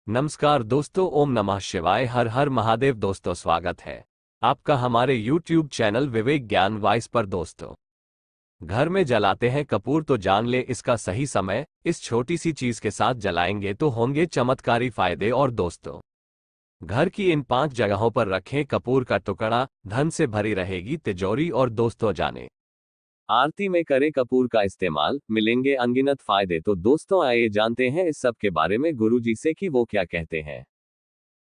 नमस्कार दोस्तों, ओम नमः शिवाय, हर हर महादेव। दोस्तों, स्वागत है आपका हमारे YouTube चैनल विवेक ज्ञान वाइस पर। दोस्तों, घर में जलाते हैं कपूर तो जान ले इसका सही समय, इस छोटी सी चीज के साथ जलाएंगे तो होंगे चमत्कारी फायदे। और दोस्तों, घर की इन 5 जगहों पर रखें कपूर का टुकड़ा, धन से भरी रहेगी तिजोरी। और दोस्तों, जाने आरती में करें कपूर का इस्तेमाल, मिलेंगे अनगिनत फायदे। तो दोस्तों, आइए जानते हैं इस सब के बारे में गुरुजी से कि वो क्या कहते हैं।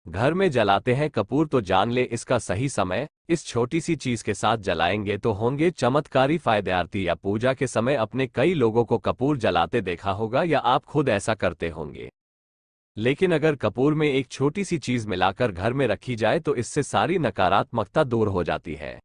घर में जलाते हैं कपूर तो जान ले इसका सही समय, इस छोटी सी चीज के साथ जलाएंगे तो होंगे चमत्कारी फायदे। आरती या पूजा के समय अपने कई लोगों को कपूर जलाते देखा होगा या आप खुद ऐसा करते होंगे। लेकिन अगर कपूर में एक छोटी सी चीज मिलाकर घर में रखी जाए तो इससे सारी नकारात्मकता दूर हो जाती है।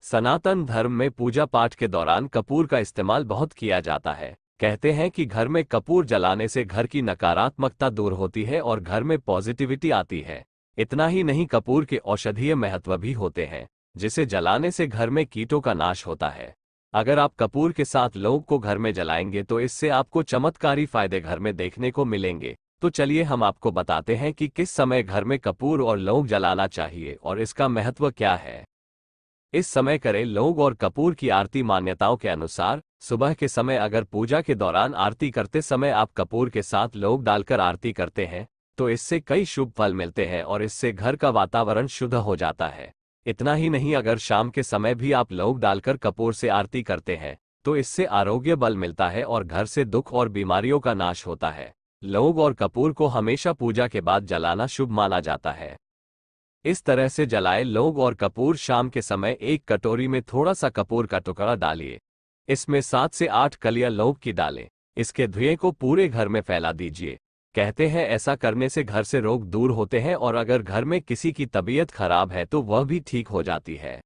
सनातन धर्म में पूजा पाठ के दौरान कपूर का इस्तेमाल बहुत किया जाता है। कहते हैं कि घर में कपूर जलाने से घर की नकारात्मकता दूर होती है और घर में पॉजिटिविटी आती है। इतना ही नहीं, कपूर के औषधीय महत्व भी होते हैं, जिसे जलाने से घर में कीटों का नाश होता है। अगर आप कपूर के साथ लौंग को घर में जलाएंगे तो इससे आपको चमत्कारी फायदे घर में देखने को मिलेंगे। तो चलिए हम आपको बताते हैं कि किस समय घर में कपूर और लौंग जलाना चाहिए और इसका महत्व क्या है। इस समय करें लौंग और कपूर की आरती। मान्यताओं के अनुसार सुबह के समय अगर पूजा के दौरान आरती करते समय आप कपूर के साथ लौंग डालकर आरती करते हैं तो इससे कई शुभ फल मिलते हैं और इससे घर का वातावरण शुद्ध हो जाता है। इतना ही नहीं, अगर शाम के समय भी आप लौंग डालकर कपूर से आरती करते हैं तो इससे आरोग्य बल मिलता है और घर से दुख और बीमारियों का नाश होता है। लौंग और कपूर को हमेशा पूजा के बाद जलाना शुभ माना जाता है। इस तरह से जलाए लौंग और कपूर। शाम के समय एक कटोरी में थोड़ा सा कपूर का टुकड़ा डालिए, इसमें 7 से 8 कलियां लौंग की डालें। इसके धुएं को पूरे घर में फैला दीजिए। कहते हैं ऐसा करने से घर से रोग दूर होते हैं और अगर घर में किसी की तबीयत खराब है तो वह भी ठीक हो जाती है।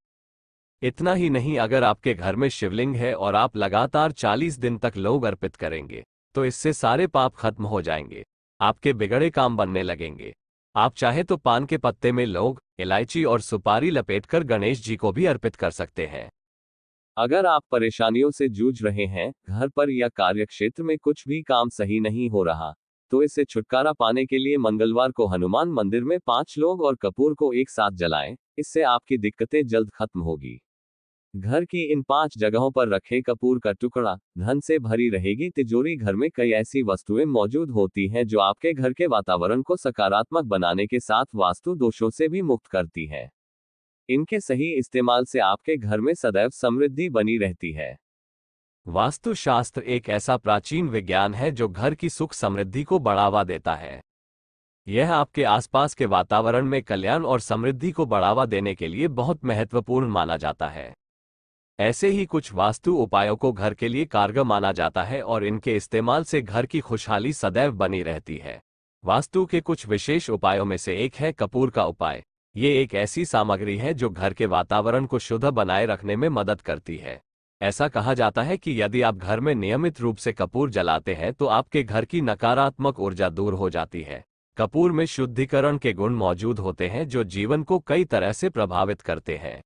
इतना ही नहीं, अगर आपके घर में शिवलिंग है और आप लगातार 40 दिन तक लौंग अर्पित करेंगे तो इससे सारे पाप खत्म हो जाएंगे, आपके बिगड़े काम बनने लगेंगे। आप चाहे तो पान के पत्ते में लौंग, इलायची और सुपारी लपेटकर गणेश जी को भी अर्पित कर सकते हैं। अगर आप परेशानियों से जूझ रहे हैं, घर पर या कार्यक्षेत्र में कुछ भी काम सही नहीं हो रहा, तो इससे छुटकारा पाने के लिए मंगलवार को हनुमान मंदिर में 5 लौंग और कपूर को एक साथ जलाएं। इससे आपकी दिक्कतें जल्द खत्म होगी। घर की इन 5 जगहों पर रखें कपूर का टुकड़ा, धन से भरी रहेगी तिजोरी। घर में कई ऐसी वस्तुएं मौजूद होती हैं जो आपके घर के वातावरण को सकारात्मक बनाने के साथ वास्तु दोषों से भी मुक्त करती हैं। इनके सही इस्तेमाल से आपके घर में सदैव समृद्धि बनी रहती है। वास्तुशास्त्र एक ऐसा प्राचीन विज्ञान है जो घर की सुख समृद्धि को बढ़ावा देता है। यह आपके आसपास के वातावरण में कल्याण और समृद्धि को बढ़ावा देने के लिए बहुत महत्वपूर्ण माना जाता है। ऐसे ही कुछ वास्तु उपायों को घर के लिए कारगर माना जाता है और इनके इस्तेमाल से घर की खुशहाली सदैव बनी रहती है। वास्तु के कुछ विशेष उपायों में से एक है कपूर का उपाय। ये एक ऐसी सामग्री है जो घर के वातावरण को शुद्ध बनाए रखने में मदद करती है। ऐसा कहा जाता है कि यदि आप घर में नियमित रूप से कपूर जलाते हैं तो आपके घर की नकारात्मक ऊर्जा दूर हो जाती है। कपूर में शुद्धिकरण के गुण मौजूद होते हैं जो जीवन को कई तरह से प्रभावित करते हैं।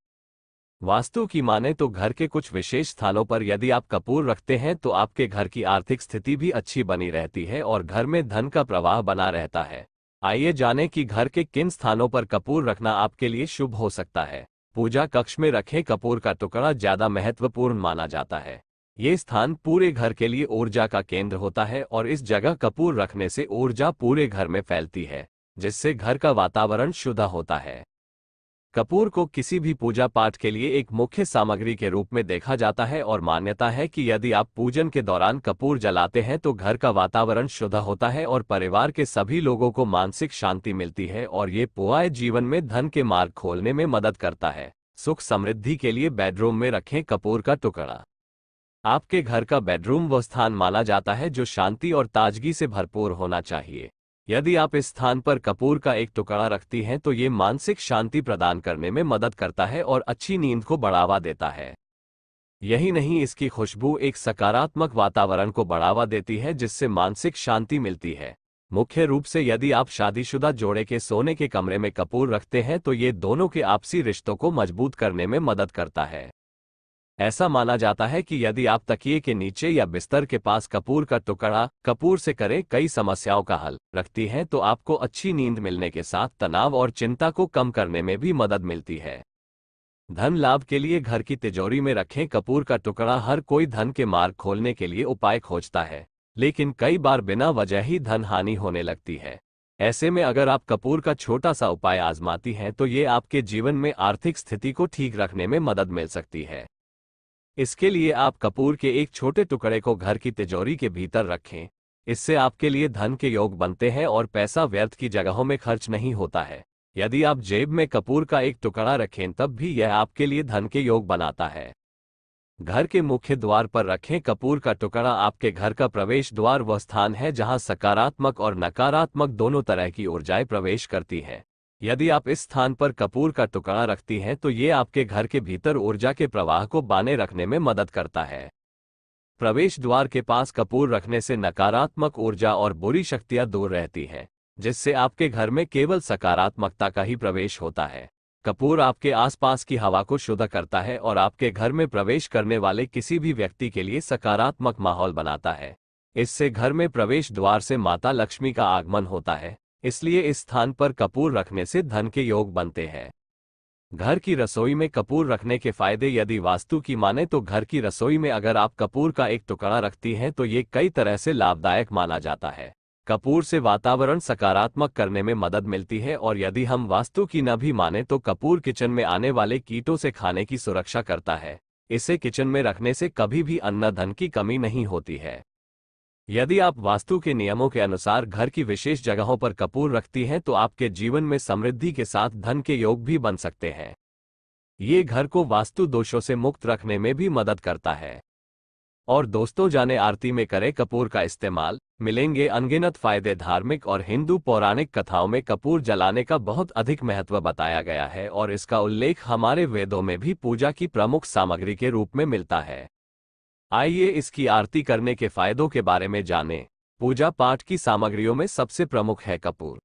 वास्तु की माने तो घर के कुछ विशेष स्थानों पर यदि आप कपूर रखते हैं तो आपके घर की आर्थिक स्थिति भी अच्छी बनी रहती है और घर में धन का प्रवाह बना रहता है। आइए जानें कि घर के किन स्थानों पर कपूर रखना आपके लिए शुभ हो सकता है। पूजा कक्ष में रखें कपूर का टुकड़ा ज्यादा महत्वपूर्ण माना जाता है। ये स्थान पूरे घर के लिए ऊर्जा का केंद्र होता है और इस जगह कपूर रखने से ऊर्जा पूरे घर में फैलती है, जिससे घर का वातावरण शुद्ध होता है। कपूर को किसी भी पूजा पाठ के लिए एक मुख्य सामग्री के रूप में देखा जाता है और मान्यता है कि यदि आप पूजन के दौरान कपूर जलाते हैं तो घर का वातावरण शुद्ध होता है और परिवार के सभी लोगों को मानसिक शांति मिलती है और ये पुआए जीवन में धन के मार्ग खोलने में मदद करता है। सुख समृद्धि के लिए बेडरूम में रखें कपूर का टुकड़ा। आपके घर का बेडरूम वह स्थान माना जाता है जो शांति और ताजगी से भरपूर होना चाहिए। यदि आप इस स्थान पर कपूर का एक टुकड़ा रखती हैं तो ये मानसिक शांति प्रदान करने में मदद करता है और अच्छी नींद को बढ़ावा देता है। यही नहीं, इसकी खुशबू एक सकारात्मक वातावरण को बढ़ावा देती है जिससे मानसिक शांति मिलती है। मुख्य रूप से यदि आप शादीशुदा जोड़े के सोने के कमरे में कपूर रखते हैं तो ये दोनों के आपसी रिश्तों को मजबूत करने में मदद करता है। ऐसा माना जाता है कि यदि आप तकिए के नीचे या बिस्तर के पास कपूर का टुकड़ा कपूर से करें कई समस्याओं का हल रखती है, तो आपको अच्छी नींद मिलने के साथ तनाव और चिंता को कम करने में भी मदद मिलती है। धन लाभ के लिए घर की तिजोरी में रखें कपूर का टुकड़ा। हर कोई धन के मार्ग खोलने के लिए उपाय खोजता है, लेकिन कई बार बिना वजह ही धन हानि होने लगती है। ऐसे में अगर आप कपूर का छोटा सा उपाय आजमाती हैं तो ये आपके जीवन में आर्थिक स्थिति को ठीक रखने में मदद मिल सकती है। इसके लिए आप कपूर के एक छोटे टुकड़े को घर की तिजोरी के भीतर रखें। इससे आपके लिए धन के योग बनते हैं और पैसा व्यर्थ की जगहों में खर्च नहीं होता है। यदि आप जेब में कपूर का एक टुकड़ा रखें तब भी यह आपके लिए धन के योग बनाता है। घर के मुख्य द्वार पर रखें कपूर का टुकड़ा। आपके घर का प्रवेश द्वार वह स्थान है जहां सकारात्मक और नकारात्मक दोनों तरह की ऊर्जाएं प्रवेश करती हैं। यदि आप इस स्थान पर कपूर का टुकड़ा रखती हैं तो ये आपके घर के भीतर ऊर्जा के प्रवाह को बाने रखने में मदद करता है। प्रवेश द्वार के पास कपूर रखने से नकारात्मक ऊर्जा और बुरी शक्तियां दूर रहती हैं, जिससे आपके घर में केवल सकारात्मकता का ही प्रवेश होता है। कपूर आपके आसपास की हवा को शुद्ध करता है और आपके घर में प्रवेश करने वाले किसी भी व्यक्ति के लिए सकारात्मक माहौल बनाता है। इससे घर में प्रवेश द्वार से माता लक्ष्मी का आगमन होता है, इसलिए इस स्थान पर कपूर रखने से धन के योग बनते हैं। घर की रसोई में कपूर रखने के फायदे। यदि वास्तु की माने तो घर की रसोई में अगर आप कपूर का एक टुकड़ा रखती हैं तो ये कई तरह से लाभदायक माना जाता है। कपूर से वातावरण सकारात्मक करने में मदद मिलती है, और यदि हम वास्तु की न भी माने तो कपूर किचन में आने वाले कीटों से खाने की सुरक्षा करता है। इसे किचन में रखने से कभी भी अन्न धन की कमी नहीं होती है। यदि आप वास्तु के नियमों के अनुसार घर की विशेष जगहों पर कपूर रखती हैं तो आपके जीवन में समृद्धि के साथ धन के योग भी बन सकते हैं। ये घर को वास्तु दोषों से मुक्त रखने में भी मदद करता है। और दोस्तों, जाने आरती में करें कपूर का इस्तेमाल, मिलेंगे अनगिनत फायदे। धार्मिक और हिंदू पौराणिक कथाओं में कपूर जलाने का बहुत अधिक महत्व बताया गया है और इसका उल्लेख हमारे वेदों में भी पूजा की प्रमुख सामग्री के रूप में मिलता है। आइए इसकी आरती करने के फायदों के बारे में जानें। पूजा पाठ की सामग्रियों में सबसे प्रमुख है कपूर।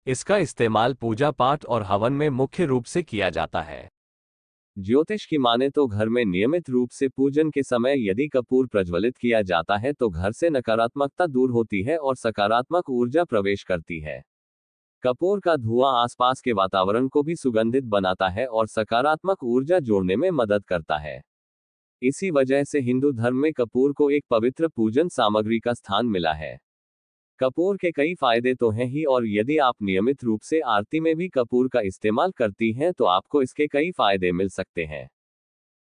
इसका इस्तेमाल पूजा पाठ और हवन में मुख्य रूप से किया जाता है। ज्योतिष की माने तो घर में नियमित रूप से पूजन के समय यदि कपूर प्रज्वलित किया जाता है तो घर से नकारात्मकता दूर होती है और सकारात्मक ऊर्जा प्रवेश करती है। कपूर का धुआं आसपास के वातावरण को भी सुगंधित बनाता है और सकारात्मक ऊर्जा जोड़ने में मदद करता है। इसी वजह से हिंदू धर्म में कपूर को एक पवित्र पूजन सामग्री का स्थान मिला है। कपूर के कई फायदे तो हैं ही, और यदि आप नियमित रूप से आरती में भी कपूर का इस्तेमाल करती हैं तो आपको इसके कई फायदे मिल सकते हैं।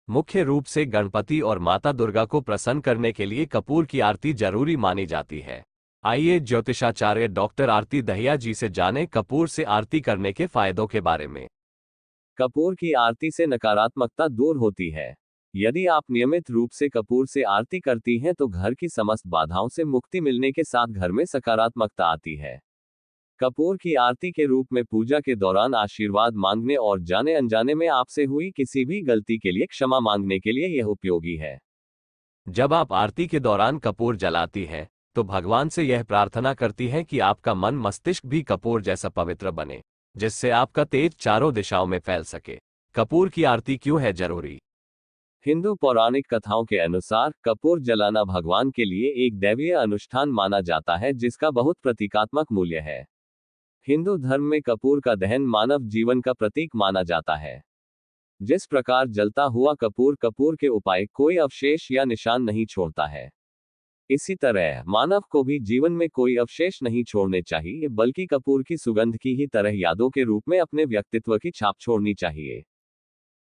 मुख्य रूप से गणपति और माता दुर्गा को प्रसन्न करने के लिए कपूर की आरती जरूरी मानी जाती है। आइए ज्योतिषाचार्य डॉक्टर आरती दहिया जी से जानें कपूर से आरती करने के फायदों के बारे में। कपूर की आरती से नकारात्मकता दूर होती है। यदि आप नियमित रूप से कपूर से आरती करती हैं तो घर की समस्त बाधाओं से मुक्ति मिलने के साथ घर में सकारात्मकता आती है। कपूर की आरती के रूप में पूजा के दौरान आशीर्वाद मांगने और जाने अनजाने में आपसे हुई किसी भी गलती के लिए क्षमा मांगने के लिए यह उपयोगी है। जब आप आरती के दौरान कपूर जलाती हैं तो भगवान से यह प्रार्थना करती हैं कि आपका मन मस्तिष्क भी कपूर जैसा पवित्र बने, जिससे आपका तेज चारों दिशाओं में फैल सके। कपूर की आरती क्यों है जरूरी? हिंदू पौराणिक कथाओं के अनुसार कपूर जलाना भगवान के लिए एक दैवीय अनुष्ठान माना जाता है जिसका बहुत प्रतीकात्मक मूल्य है। हिंदू धर्म में कपूर का दहन मानव जीवन का प्रतीक माना जाता है। जिस प्रकार जलता हुआ कपूर कपूर के उपाय कोई अवशेष या निशान नहीं छोड़ता है, इसी तरह मानव को भी जीवन में कोई अवशेष नहीं छोड़ने चाहिए, बल्कि कपूर की सुगंध की ही तरह यादों के रूप में अपने व्यक्तित्व की छाप छोड़नी चाहिए।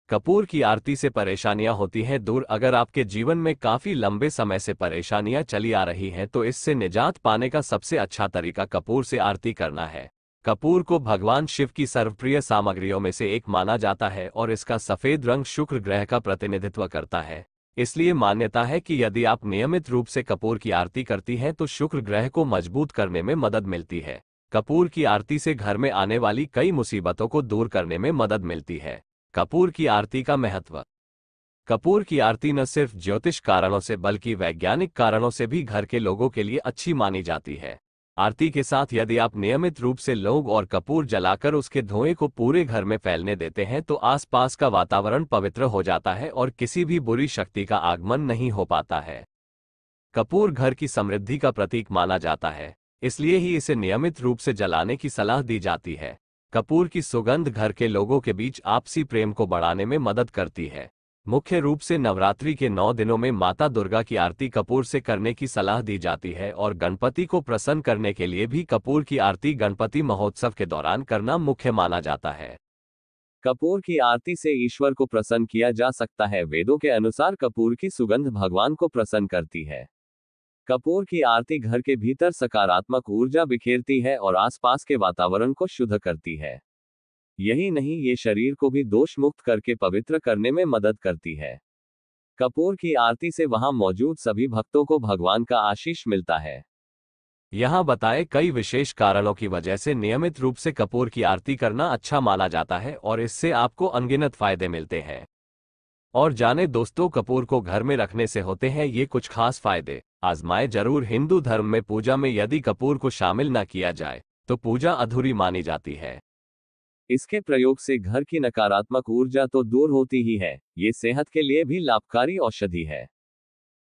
कपूर की आरती से परेशानियां होती हैं दूर। अगर आपके जीवन में काफी लंबे समय से परेशानियां चली आ रही हैं तो इससे निजात पाने का सबसे अच्छा तरीका कपूर से आरती करना है। कपूर को भगवान शिव की सर्वप्रिय सामग्रियों में से एक माना जाता है और इसका सफेद रंग शुक्र ग्रह का प्रतिनिधित्व करता है। इसलिए मान्यता है कि यदि आप नियमित रूप से कपूर की आरती करती हैं तो शुक्र ग्रह को मजबूत करने में मदद मिलती है। कपूर की आरती से घर में आने वाली कई मुसीबतों को दूर करने में मदद मिलती है। कपूर की आरती का महत्व। कपूर की आरती न सिर्फ ज्योतिष कारणों से बल्कि वैज्ञानिक कारणों से भी घर के लोगों के लिए अच्छी मानी जाती है। आरती के साथ यदि आप नियमित रूप से लौंग और कपूर जलाकर उसके धुएं को पूरे घर में फैलने देते हैं तो आसपास का वातावरण पवित्र हो जाता है और किसी भी बुरी शक्ति का आगमन नहीं हो पाता है। कपूर घर की समृद्धि का प्रतीक माना जाता है, इसलिए ही इसे नियमित रूप से जलाने की सलाह दी जाती है। कपूर की सुगंध घर के लोगों के बीच आपसी प्रेम को बढ़ाने में मदद करती है। मुख्य रूप से नवरात्रि के 9 दिनों में माता दुर्गा की आरती कपूर से करने की सलाह दी जाती है और गणपति को प्रसन्न करने के लिए भी कपूर की आरती गणपति महोत्सव के दौरान करना मुख्य माना जाता है। कपूर की आरती से ईश्वर को प्रसन्न किया जा सकता है। वेदों के अनुसार कपूर की सुगंध भगवान को प्रसन्न करती है। कपूर की आरती घर के भीतर सकारात्मक ऊर्जा बिखेरती है और आसपास के वातावरण को शुद्ध करती है। यही नहीं, ये शरीर को भी दोष मुक्त करके पवित्र करने में मदद करती है। कपूर की आरती से वहां मौजूद सभी भक्तों को भगवान का आशीष मिलता है। यहाँ बताए कई विशेष कारणों की वजह से नियमित रूप से कपूर की आरती करना अच्छा माना जाता है और इससे आपको अनगिनत फायदे मिलते हैं। और जाने दोस्तों, कपूर को घर में रखने से होते हैं ये कुछ खास फायदे। आजमाए जरूर। हिंदू धर्म में पूजा में यदि कपूर को शामिल न किया जाए तो पूजा अधूरी मानी जाती है। इसके प्रयोग से घर की नकारात्मक ऊर्जा तो दूर होती ही है, ये सेहत के लिए भी लाभकारी औषधि है।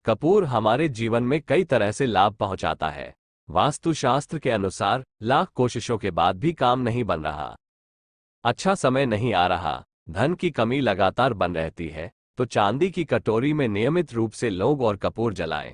कपूर हमारे जीवन में कई तरह से लाभ पहुंचाता है। वास्तुशास्त्र के अनुसार लाख कोशिशों के बाद भी काम नहीं बन रहा, अच्छा समय नहीं आ रहा, धन की कमी लगातार बन रहती है, तो चांदी की कटोरी में नियमित रूप से लौंग और कपूर जलाएं।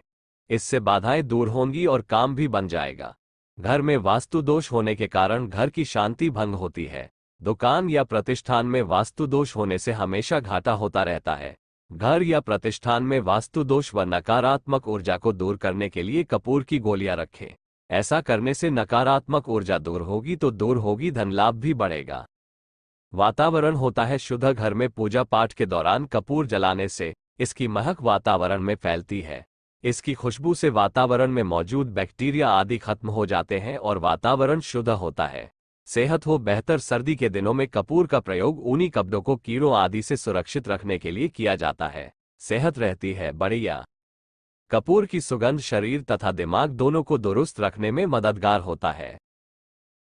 इससे बाधाएं दूर होंगी और काम भी बन जाएगा। घर में वास्तु दोष होने के कारण घर की शांति भंग होती है। दुकान या प्रतिष्ठान में वास्तु दोष होने से हमेशा घाटा होता रहता है। घर या प्रतिष्ठान में वास्तु दोष व नकारात्मक ऊर्जा को दूर करने के लिए कपूर की गोलियां रखें। ऐसा करने से नकारात्मक ऊर्जा दूर होगी तो दूर होगी, धन लाभ भी बढ़ेगा। वातावरण होता है शुद्ध। घर में पूजा पाठ के दौरान कपूर जलाने से इसकी महक वातावरण में फैलती है। इसकी खुशबू से वातावरण में मौजूद बैक्टीरिया आदि खत्म हो जाते हैं और वातावरण शुद्ध होता है। सेहत हो बेहतर। सर्दी के दिनों में कपूर का प्रयोग ऊनी कपड़ों को कीड़ों आदि से सुरक्षित रखने के लिए किया जाता है। सेहत रहती है बढ़िया। कपूर की सुगंध शरीर तथा दिमाग दोनों को दुरुस्त रखने में मददगार होता है।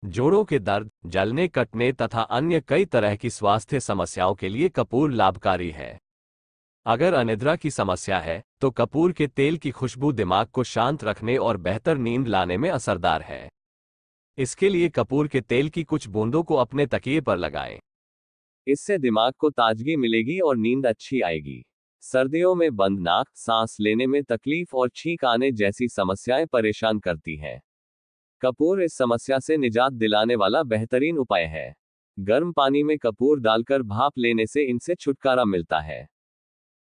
जोड़ों के दर्द, जलने, कटने तथा अन्य कई तरह की स्वास्थ्य समस्याओं के लिए कपूर लाभकारी है। अगर अनिद्रा की समस्या है तो कपूर के तेल की खुशबू दिमाग को शांत रखने और बेहतर नींद लाने में असरदार है। इसके लिए कपूर के तेल की कुछ बूंदों को अपने तकिए पर लगाएं। इससे दिमाग को ताजगी मिलेगी और नींद अच्छी आएगी। सर्दियों में बंद नाक, सांस लेने में तकलीफ और छींक आने जैसी समस्याएं परेशान करती हैं। कपूर इस समस्या से निजात दिलाने वाला बेहतरीन उपाय है। गर्म पानी में कपूर डालकर भाप लेने से इनसे छुटकारा मिलता है।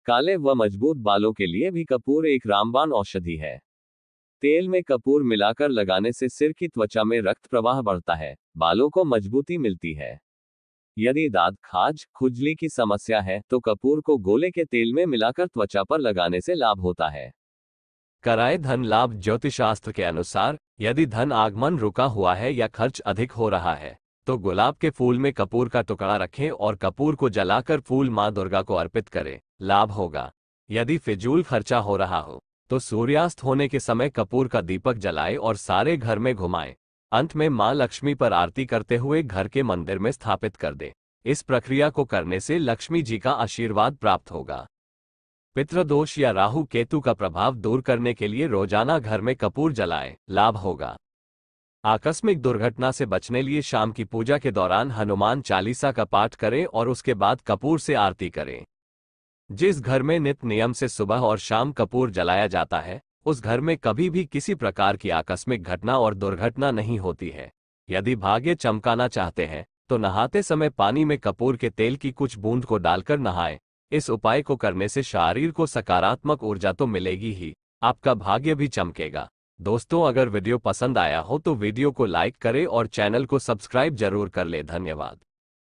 काले व मजबूत बालों के लिए भी कपूर एक रामबाण औषधि है। तेल में कपूर मिलाकर लगाने से सिर की त्वचा में रक्त प्रवाह बढ़ता है, बालों को मजबूती मिलती है। यदि दाद, खाज, खुजली की समस्या है तो कपूर को गोले के तेल में मिलाकर त्वचा पर लगाने से लाभ होता है। कराए धन लाभ। ज्योतिषशास्त्र के अनुसार यदि धन आगमन रुका हुआ है या खर्च अधिक हो रहा है तो गुलाब के फूल में कपूर का टुकड़ा रखें और कपूर को जलाकर फूल मां दुर्गा को अर्पित करें, लाभ होगा। यदि फिजूल खर्चा हो रहा हो तो सूर्यास्त होने के समय कपूर का दीपक जलाएं और सारे घर में घुमाएं। अंत में मां लक्ष्मी पर आरती करते हुए घर के मंदिर में स्थापित कर दें। इस प्रक्रिया को करने से लक्ष्मी जी का आशीर्वाद प्राप्त होगा। पितृदोष या राहु केतु का प्रभाव दूर करने के लिए रोजाना घर में कपूर जलाएं, लाभ होगा। आकस्मिक दुर्घटना से बचने लिए शाम की पूजा के दौरान हनुमान चालीसा का पाठ करें और उसके बाद कपूर से आरती करें। जिस घर में नित्य नियम से सुबह और शाम कपूर जलाया जाता है उस घर में कभी भी किसी प्रकार की आकस्मिक घटना और दुर्घटना नहीं होती है। यदि भाग्य चमकाना चाहते हैं तो नहाते समय पानी में कपूर के तेल की कुछ बूंद को डालकर नहाएं। इस उपाय को करने से शरीर को सकारात्मक ऊर्जा तो मिलेगी ही, आपका भाग्य भी चमकेगा। दोस्तों, अगर वीडियो पसंद आया हो तो वीडियो को लाइक करें और चैनल को सब्सक्राइब जरूर कर ले। धन्यवाद।